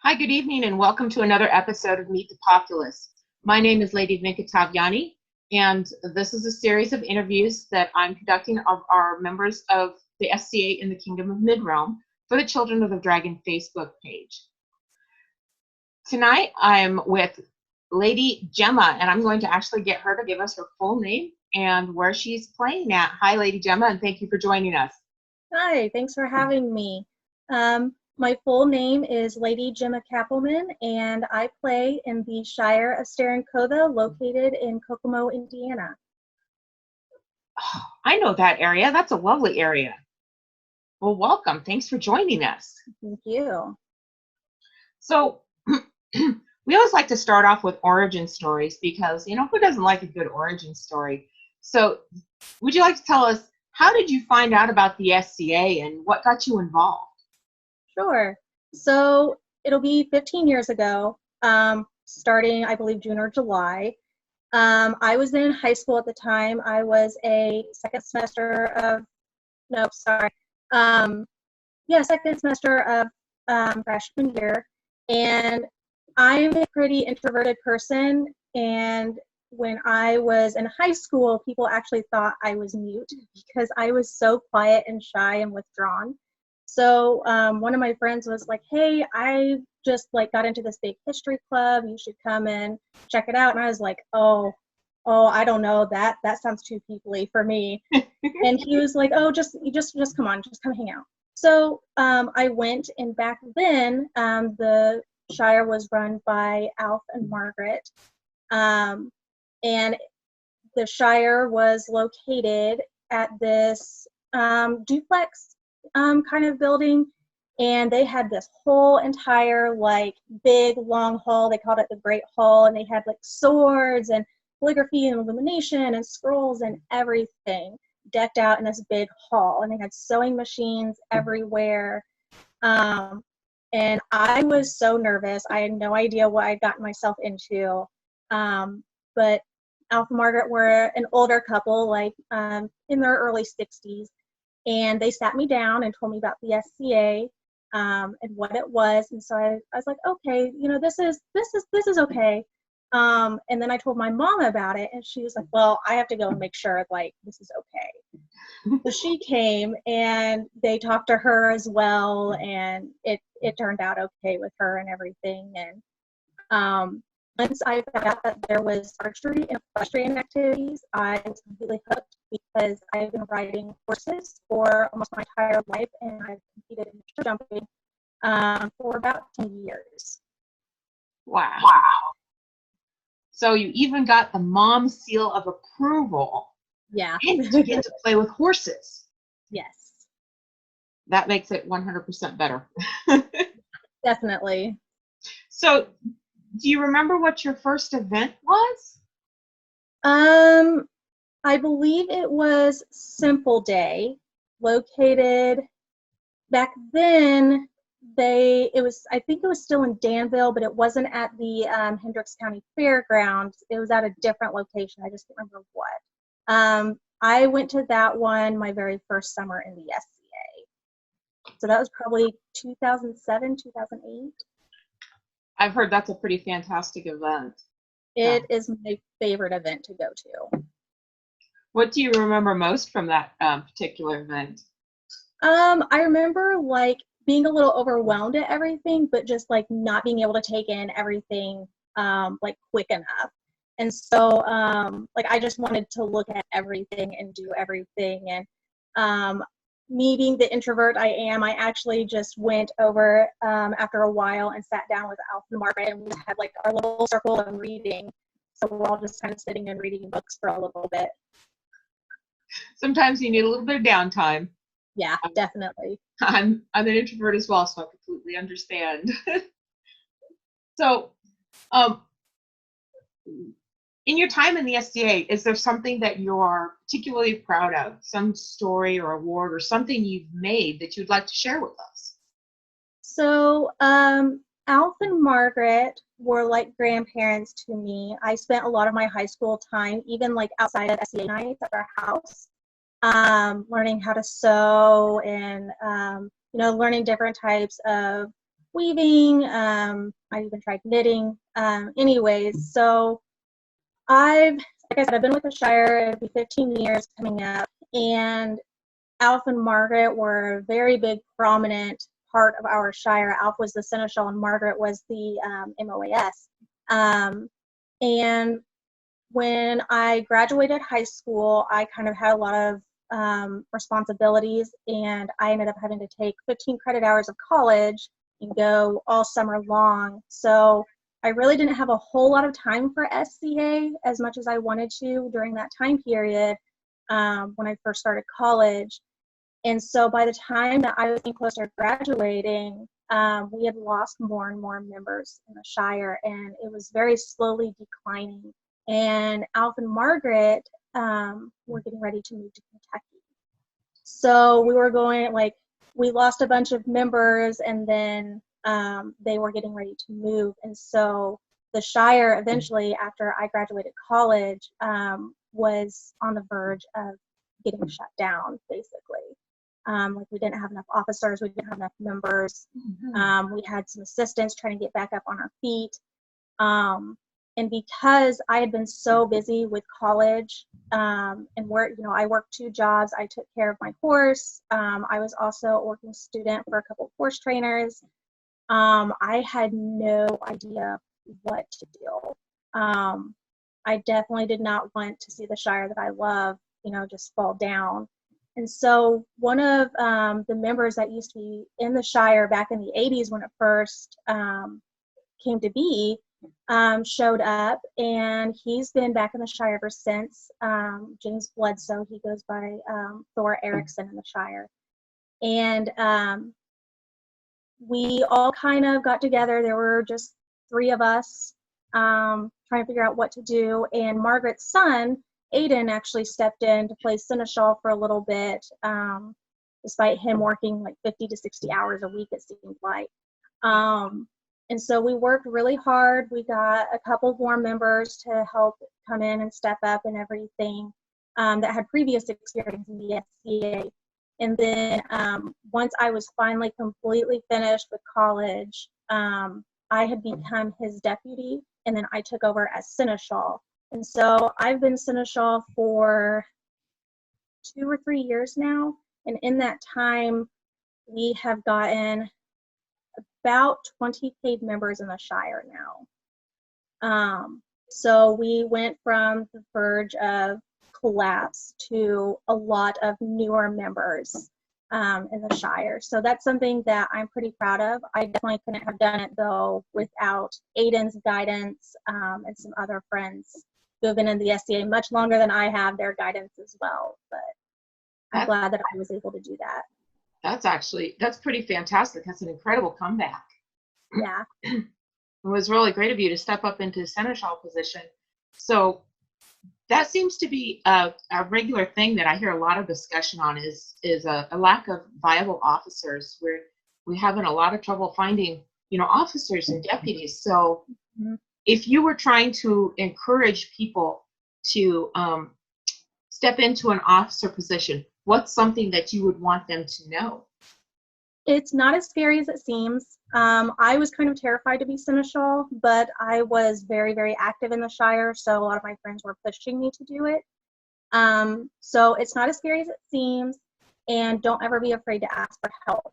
Hi, good evening, and welcome to another episode of Meet the Populace. My name is Lady Gemma Cappleman, and this is a series of interviews that I'm conducting of our members of the SCA in the Kingdom of Midrealm for the Children of the Dragon Facebook page. Tonight, I'm with Lady Gemma, and I'm going to actually get her to give us her full name and where she's playing at. Hi, Lady Gemma, and thank you for joining us. Hi, thanks for having me. My full name is Lady Gemma Cappleman, and I play in the Shire of Starencova, located in Kokomo, Indiana. Oh, I know that area. That's a lovely area. Well, welcome. Thanks for joining us. Thank you. So, we always like to start off with origin stories because, who doesn't like a good origin story? So, would you like to tell us, how did you find out about the SCA and what got you involved? Sure. So it'll be 15 years ago, starting, I believe, June or July. I was in high school at the time. I was a second semester of freshman year. And I'm a pretty introverted person. And when I was in high school, people actually thought I was mute because I was so quiet and shy and withdrawn. So one of my friends was like, hey, I just got into this big history club. You should come and check it out. And I was like, oh, I don't know. That sounds too people-y for me. And he was like, oh, just come on, just come hang out. So I went, and back then the Shire was run by Alf and Margaret. And the Shire was located at this duplex kind of building, and they had this whole entire big long hall. They called it the Great Hall, and they had swords and calligraphy and illumination and scrolls and everything decked out in this big hall, and they had sewing machines everywhere. And I was so nervous. I had no idea what I'd gotten myself into. But Alf and Margaret were an older couple, in their early 60s. And they sat me down and told me about the SCA and what it was. And so I was like, okay, this is okay. And then I told my mom about it, and she was like, well, I have to go and make sure this is okay. So she came, and they talked to her as well, and it turned out okay with her and everything. And once I found out that there was archery and equestrian activities, I was completely hooked because I've been riding horses for almost my entire life, and I've competed in jumping for about 10 years. Wow. So you even got the mom seal of approval. Yeah. And you get to play with horses. Yes. That makes it 100% better. Definitely. So, do you remember what your first event was? I believe it was Simple Day, located back then. I think it was still in Danville, but it wasn't at the Hendricks County Fairgrounds. It was at a different location. I just can't remember what. I went to that one my very first summer in the SCA. So that was probably 2007, 2008. I've heard that's a pretty fantastic event. It is my favorite event to go to. What do you remember most from that particular event? I remember being a little overwhelmed at everything, but just not being able to take in everything quick enough. And so I just wanted to look at everything and do everything. And me being the introvert I am, I actually just went over after a while and sat down with Alf and Margaret, and we had our little circle of reading. So we're all just kind of sitting and reading books for a little bit. Sometimes you need a little bit of downtime. Yeah, definitely. I'm an introvert as well, so I completely understand. So, in your time in the SCA, is there something that you're particularly proud of? Some story or award or something you've made that you'd like to share with us? So, Alf and Margaret were like grandparents to me. I spent a lot of my high school time, even outside of SCA nights at our house, learning how to sew and, learning different types of weaving. I even tried knitting. Anyways, so like I said, I've been with the Shire. It'll be 15 years coming up, and Alf and Margaret were a very big, prominent part of our Shire. Alf was the Seneschal, and Margaret was the MOAS. And when I graduated high school, I kind of had a lot of responsibilities, and I ended up having to take 15 credit hours of college and go all summer long. So I really didn't have a whole lot of time for SCA as much as I wanted to during that time period when I first started college. And so by the time that I was getting closer to graduating, we had lost more and more members in the Shire, and it was very slowly declining. And Alf and Margaret were getting ready to move to Kentucky. So we were going, like, we lost a bunch of members, and then they were getting ready to move. And so the Shire eventually, after I graduated college, was on the verge of getting shut down, basically. Like, we didn't have enough officers, we didn't have enough members. We had some assistants trying to get back up on our feet. And because I had been so busy with college and work, I worked 2 jobs. I took care of my horse. I was also a working student for a couple of horse trainers. I had no idea what to do. I definitely did not want to see the Shire that I love, just fall down. And so one of the members that used to be in the Shire back in the 80s when it first came to be, showed up, and he's been back in the Shire ever since. James Bledsoe, he goes by Thor Erickson in the Shire. And we all kind of got together. There were just 3 of us trying to figure out what to do. And Margaret's son, Aiden, actually stepped in to play Seneschal for a little bit, despite him working like 50 to 60 hours a week, it seemed like. And so we worked really hard. We got a couple more members to help come in and step up and everything that had previous experience in the SCA. And then once I was finally completely finished with college, I had become his deputy, and then I took over as Seneschal. And so I've been Seneschal for 2 or 3 years now. And in that time, we have gotten about 20 paid members in the Shire now. So we went from the verge of collapse to a lot of newer members in the Shire. So that's something that I'm pretty proud of. I definitely couldn't have done it, though, without Aiden's guidance and some other friends who have been in the SCA much longer than I have, their guidance as well. But I'm glad that I was able to do that. That's pretty fantastic. That's an incredible comeback. Yeah. It was really great of you to step up into the Seneschal position. So that seems to be a regular thing that I hear a lot of discussion on is a lack of viable officers. We're having a lot of trouble finding, officers and deputies. So if you were trying to encourage people to step into an officer position, what's something that you would want them to know? It's not as scary as it seems. I was kind of terrified to be Seneschal, but I was very, very active in the Shire, so a lot of my friends were pushing me to do it. So it's not as scary as it seems, and don't ever be afraid to ask for help.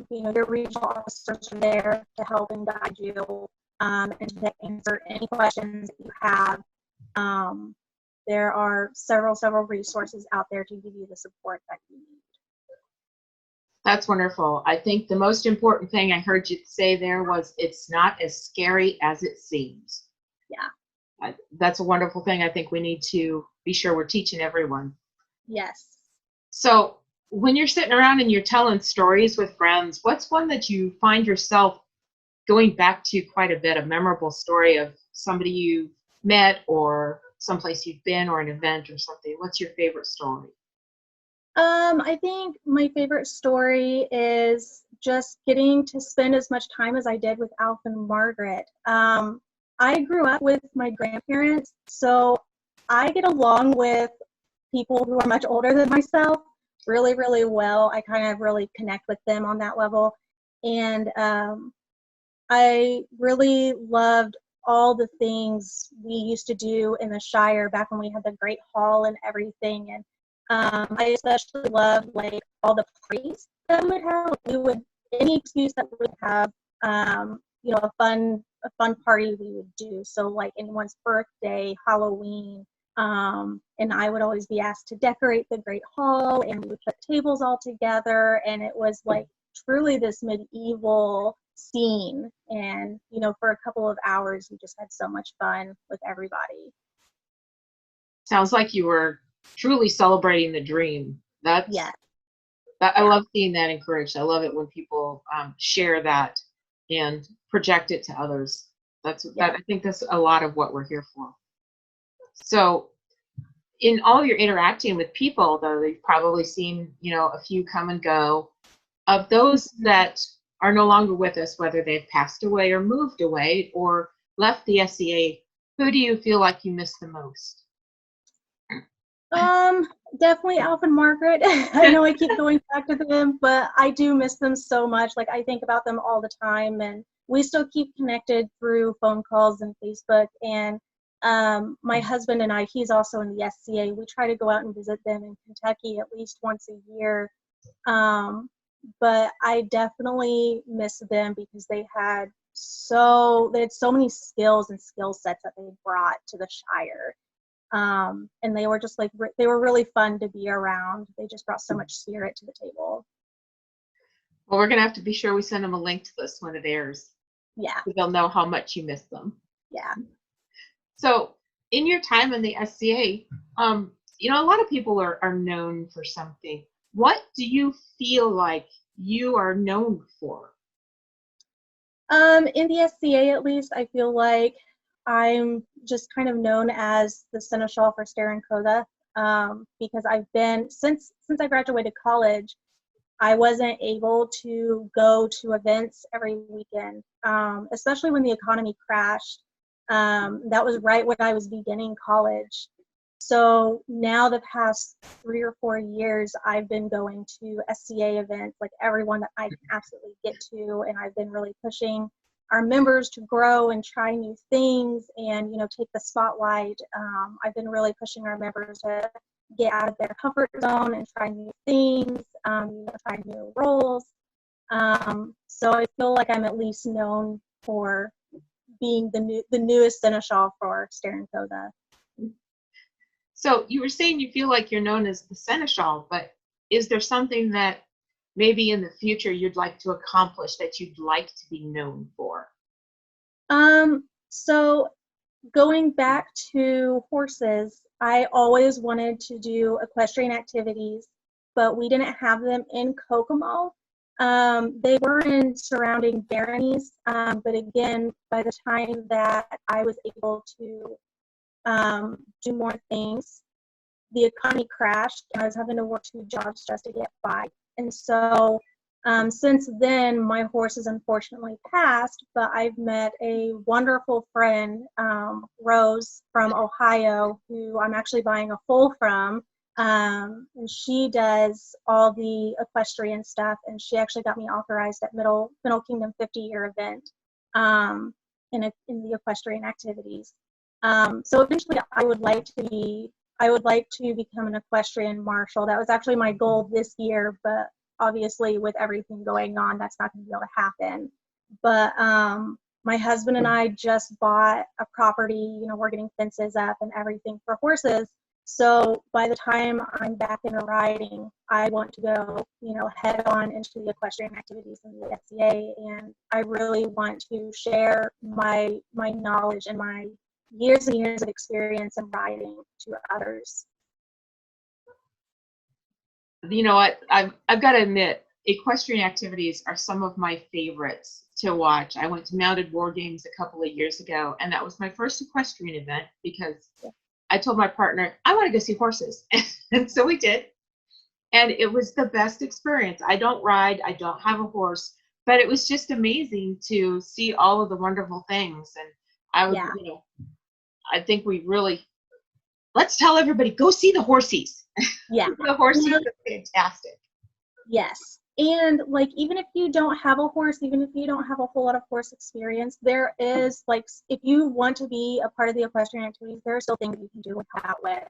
Your regional officers are there to help and guide you and to answer any questions that you have. There are several resources out there to give you the support that you need. That's wonderful. I think the most important thing I heard you say there was it's not as scary as it seems. Yeah. That's a wonderful thing. I think we need to be sure we're teaching everyone. Yes. So when you're sitting around and you're telling stories with friends, what's one that you find yourself going back to quite a bit, a memorable story of somebody you met or someplace you've been or an event or something? What's your favorite story? I think my favorite story is just getting to spend as much time as I did with Alf and Margaret. I grew up with my grandparents, so I get along with people who are much older than myself really, really well. I kind of really connect with them on that level. And I really loved all the things we used to do in the Shire back when we had the Great Hall and everything. And I especially loved like all the parties that we would have. We would, any excuse that we would have, you know, a fun party we would do. So like anyone's birthday, Halloween, and I would always be asked to decorate the Great Hall, and we would put tables all together, and it was like truly this medieval scene. And you know, for a couple of hours we just had so much fun with everybody. Sounds like you were truly celebrating the dream. Yeah. I love seeing that encouraged. I love it when people share that and project it to others. Yeah. I think that's a lot of what we're here for. So in all your interacting with people, though, you've probably seen, you know, a few come and go. Of those that are no longer with us, whether they've passed away or moved away or left the SCA, who do you feel like you miss the most? Definitely Alf and Margaret. I know I keep going back to them, but I do miss them so much. Like I think about them all the time, and we still keep connected through phone calls and Facebook. And my husband and I, he's also in the SCA. We try to go out and visit them in Kentucky at least once a year. But I definitely miss them because they had so many skills and skill sets that they brought to the Shire. And they were just like, they were really fun to be around. They just brought so much spirit to the table. Well, we're going to have to be sure we send them a link to this when it airs. Yeah. So they'll know how much you miss them. Yeah. So in your time in the SCA, you know, a lot of people are known for something. What do you feel like you are known for? In the SCA, at least, I feel like I'm just kind of known as the Seneschal for Stair Coda, because I've been, since I graduated college, I wasn't able to go to events every weekend, especially when the economy crashed. That was right when I was beginning college. So now the past 3 or 4 years, I've been going to SCA events, like everyone that I can absolutely get to, and I've been really pushing our members to grow and try new things and, you know, take the spotlight. I've been really pushing our members to get out of their comfort zone and try new things, you know, try new roles. So I feel like I'm at least known for being the newest seneschal for Stair Coda. So you were saying you feel like you're known as the Seneschal, but is there something that maybe in the future you'd like to accomplish that you'd like to be known for? So going back to horses, I always wanted to do equestrian activities, but we didn't have them in Kokomo. They were in surrounding baronies, but again, by the time that I was able to do more things, the economy crashed and I was having to work 2 jobs just to get by. And so since then, my horses unfortunately passed, but I've met a wonderful friend, Rose from Ohio, who I'm actually buying a foal from. And she does all the equestrian stuff, and she actually got me authorized at Middle Kingdom 50-year event in the equestrian activities. So eventually, I would like to become an equestrian marshal. That was actually my goal this year, but obviously with everything going on, that's not going to be able to happen. But my husband and I just bought a property. You know, we're getting fences up and everything for horses. So by the time I'm back into riding, I want to go, you know, head on into the equestrian activities in the SCA, and I really want to share my knowledge and my years and years of experience in riding to others. You know what? I've got to admit, equestrian activities are some of my favorites to watch. I went to Mounted War Games a couple of years ago, and that was my first equestrian event because I told my partner, I want to go see horses. And so we did. And it was the best experience. I don't ride, I don't have a horse, but it was just amazing to see all of the wonderful things. And I would, you know, I think we really, let's tell everybody, go see the horsies. Yeah. The horsies are fantastic. Yes. And like, even if you don't have a horse, even if you don't have a whole lot of horse experience, there is like, if you want to be a part of the equestrian activities, there are still things you can do without with.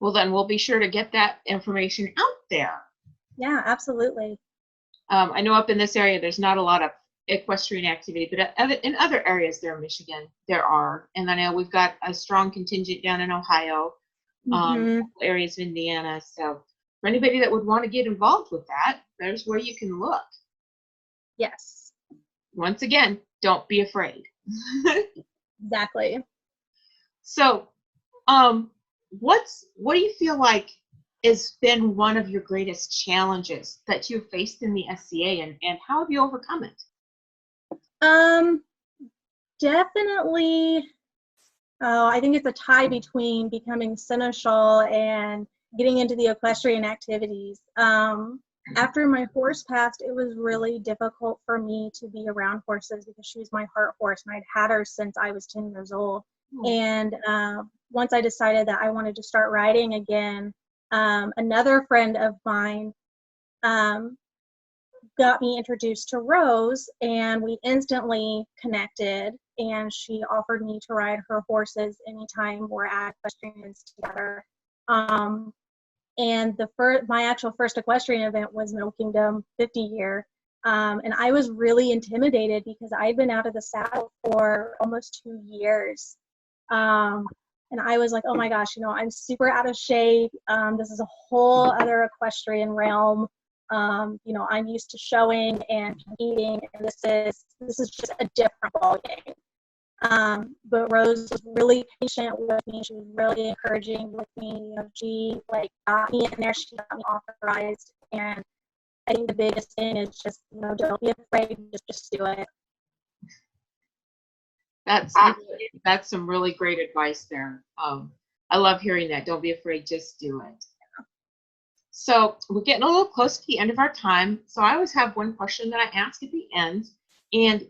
Well, then we'll be sure to get that information out there. Yeah, absolutely. I know up in this area, there's not a lot of equestrian activity, but in other areas there in Michigan, there are. And I know we've got a strong contingent down in Ohio, areas of Indiana. So for anybody that would want to get involved with that, there's where you can look. Yes. Once again, don't be afraid. Exactly. So, what do you feel like has been one of your greatest challenges that you've faced in the SCA, and how have you overcome it? Definitely. Oh, I think it's a tie between becoming seneschal and getting into the equestrian activities. After my horse passed, it was really difficult for me to be around horses because she was my heart horse, and I'd had her since I was 10 years old. And once I decided that I wanted to start riding again, another friend of mine got me introduced to Rose, and we instantly connected, and she offered me to ride her horses anytime we're at equestrians together. And my actual first equestrian event was Middle Kingdom 50 year. And I was really intimidated because I'd been out of the saddle for almost 2 years. And I was like, oh my gosh, I'm super out of shape. This is a whole other equestrian realm. I'm used to showing and competing, and this is just a different ballgame. But Rose was really patient with me. She was really encouraging with me. She got me in there. She got me authorized. And I think the biggest thing is just, don't be afraid. Just do it. That's some really great advice there. I love hearing that. Don't be afraid. Just do it. So we're getting a little close to the end of our time. So I always have one question that I ask at the end, and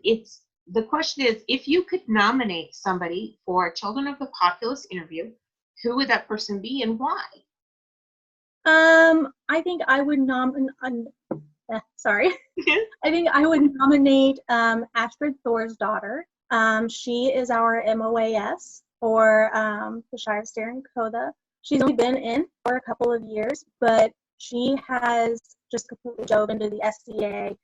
the question is, if you could nominate somebody for a Children of the Populace interview, who would that person be and why? I think I would nominate. I think I would nominate Astrid Thor's daughter. She is our MOAS for the Shire of Stair and Kotha. She's only been in for a couple of years, but she has just completely dove into the SCA.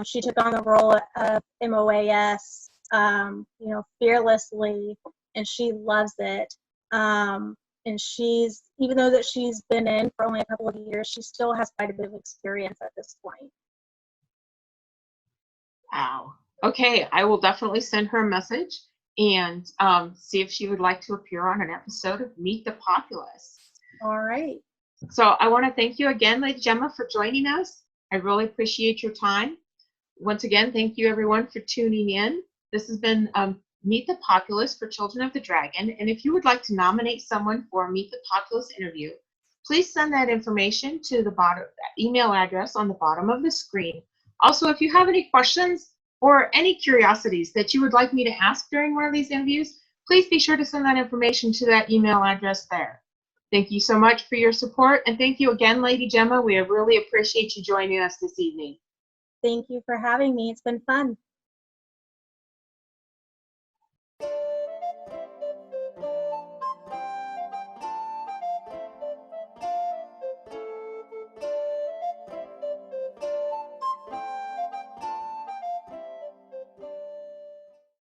She took on the role of MOAS, fearlessly, and she loves it. And even though that she's been in for only a couple of years, she still has quite a bit of experience at this point. Wow. Okay, I will definitely send her a message and see if she would like to appear on an episode of Meet the Populace. All right. So I want to thank you again, Lady Gemma, for joining us. I really appreciate your time. Once again, thank you everyone for tuning in. This has been Meet the Populace for Children of the Dragon. And if you would like to nominate someone for a Meet the Populace interview, please send that information to the email address on the bottom of the screen. Also, if you have any questions or any curiosities that you would like me to ask during one of these interviews, please be sure to send that information to that email address there. Thank you so much for your support, and thank you again, Lady Gemma. We really appreciate you joining us this evening. Thank you for having me. It's been fun.